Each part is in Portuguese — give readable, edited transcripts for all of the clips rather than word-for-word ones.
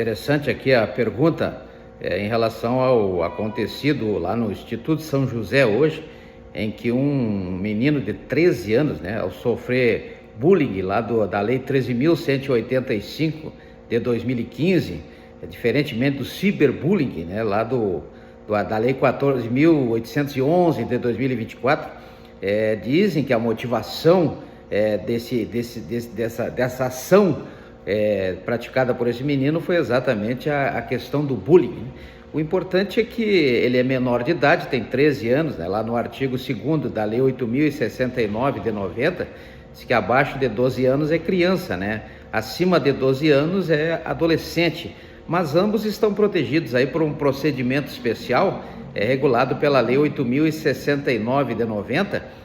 Interessante aqui a pergunta em relação ao acontecido lá no Instituto São José hoje, em que um menino de 13 anos, né, ao sofrer bullying lá da Lei 13.185 de 2015, diferentemente do ciberbullying, né, lá da Lei 14.811 de 2024, dizem que a motivação dessa ação praticada por esse menino foi exatamente a questão do bullying, né? O importante é que ele é menor de idade, tem 13 anos, né? Lá no artigo 2º da Lei 8.069 de 90, diz que abaixo de 12 anos é criança, né? Acima de 12 anos é adolescente, mas ambos estão protegidos aí por um procedimento especial regulado pela Lei 8.069 de 90,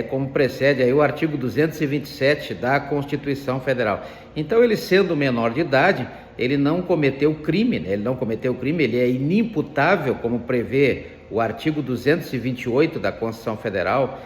como precede aí o artigo 227 da Constituição Federal. Então, ele sendo menor de idade, ele não cometeu crime, né? Ele é inimputável, como prevê o artigo 228 da Constituição Federal,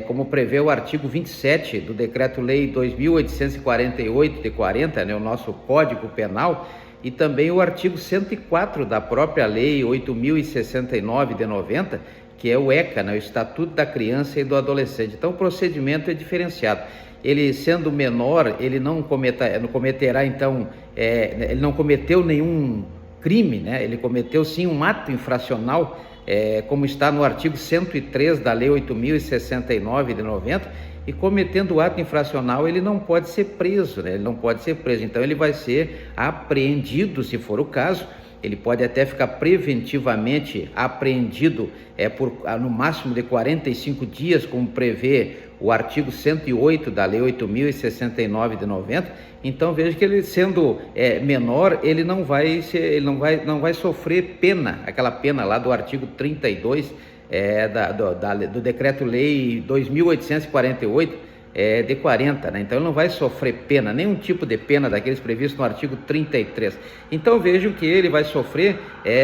como prevê o artigo 27 do Decreto-Lei 2.848 de 40, né? O nosso Código Penal, e também o artigo 104 da própria Lei 8.069 de 90, que é o ECA, né, o Estatuto da Criança e do Adolescente. Então, o procedimento é diferenciado. Ele sendo menor, ele não cometerá, então, ele não cometeu nenhum crime, né? Ele cometeu sim um ato infracional, como está no artigo 103 da Lei 8.069 de 90, e cometendo o ato infracional, ele não pode ser preso, né? Ele não pode ser preso, então ele vai ser apreendido, se for o caso. Ele pode até ficar preventivamente apreendido por no máximo de 45 dias, como prevê o artigo 108 da Lei 8.069 de 90. Então veja que ele sendo menor, ele não vai sofrer pena, aquela pena lá do artigo 32 do Decreto-Lei 2.848 de 40, né? Então ele não vai sofrer pena, nenhum tipo de pena daqueles previstos no artigo 33. Então vejam que ele vai sofrer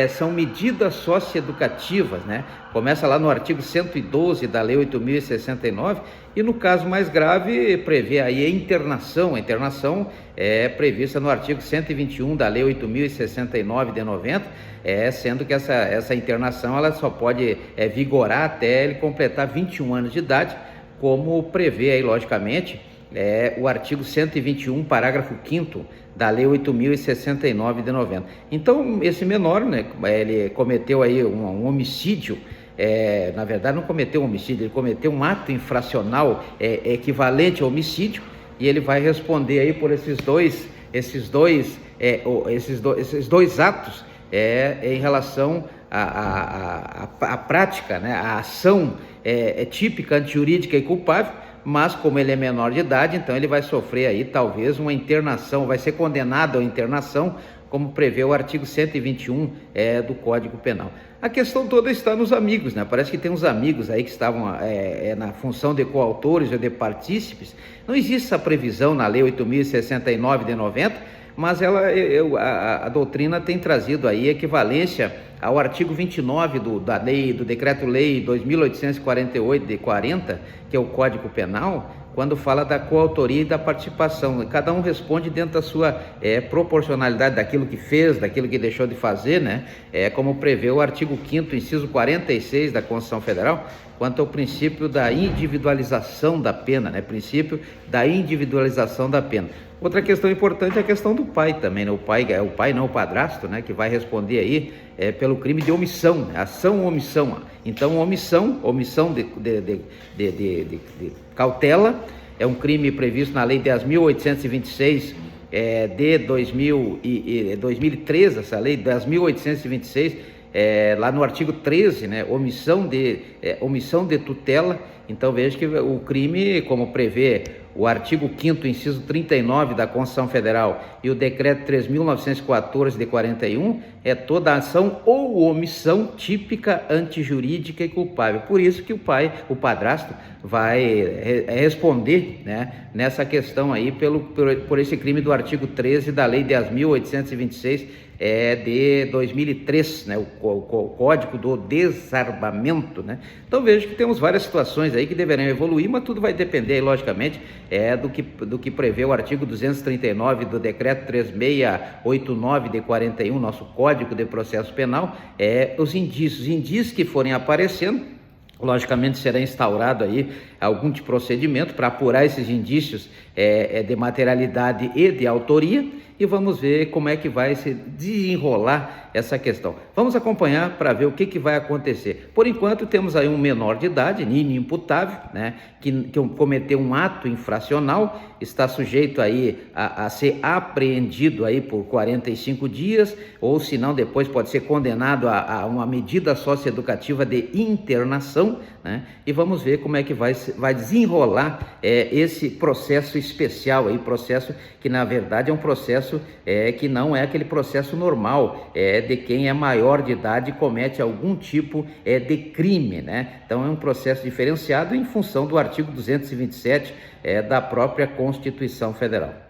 são medidas socioeducativas, né? Começa lá no artigo 112 da Lei 8.069, e no caso mais grave prevê aí a internação. A internação é prevista no artigo 121 da Lei 8.069 de 90, sendo que essa internação ela só pode vigorar até ele completar 21 anos de idade, como prevê aí, logicamente, o artigo 121, parágrafo 5º da Lei 8.069 de 90. Então, esse menor, né, ele cometeu aí um homicídio, na verdade não cometeu um homicídio, ele cometeu um ato infracional equivalente ao homicídio, e ele vai responder aí por esses dois atos em relação à prática, né, a ação típica, antijurídica e culpável, mas como ele é menor de idade, então ele vai sofrer aí talvez uma internação, vai ser condenado à internação, como prevê o artigo 121 do Código Penal. A questão toda está nos amigos, né? Parece que tem uns amigos aí que estavam na função de coautores ou de partícipes. Não existe essa previsão na Lei 8.069 de 90, mas a doutrina tem trazido aí equivalência ao artigo 29 do Decreto-Lei 2.848 de 40, que é o Código Penal, quando fala da coautoria e da participação. Cada um responde dentro da sua proporcionalidade, daquilo que fez, daquilo que deixou de fazer, né? Como prevê o artigo 5º, inciso 46 da Constituição Federal, quanto ao princípio da individualização da pena, né? Princípio da individualização da pena. Outra questão importante é a questão do pai também, né? O padrasto, né? Que vai responder aí pelo crime de omissão, né? Ação ou omissão. Então, omissão de cautela é um crime previsto na Lei 10.826 de 2013, essa Lei 10.826, lá no artigo 13, né? Omissão de tutela. Então veja que o crime, como prevê o artigo 5º, inciso 39 da Constituição Federal e o decreto 3.914 de 41, é toda ação ou omissão típica, antijurídica e culpável. Por isso que o padrasto vai responder, né, nessa questão aí por esse crime do artigo 13 da Lei 10.826 de 2003, né, o Código do Desarmamento, né? Então vejo que temos várias situações aí que deverão evoluir, mas tudo vai depender, logicamente, do que prevê o artigo 239 do decreto 3689 de 41, nosso Código de Processo Penal, os indícios que forem aparecendo. Logicamente será instaurado aí algum tipo de procedimento para apurar esses indícios de materialidade e de autoria, e vamos ver como é que vai se desenrolar essa questão. Vamos acompanhar para ver o que vai acontecer. Por enquanto temos aí um menor de idade, inimputável, né, que cometeu um ato infracional, está sujeito aí a ser apreendido aí por 45 dias, ou se não depois pode ser condenado a uma medida socioeducativa de internação, né? E vamos ver como é que vai desenrolar esse processo especial aí, processo que na verdade é um processo que não é aquele processo normal de quem é maior de idade e comete algum tipo de crime, né? Então é um processo diferenciado em função do artigo 227 da própria Constituição Federal.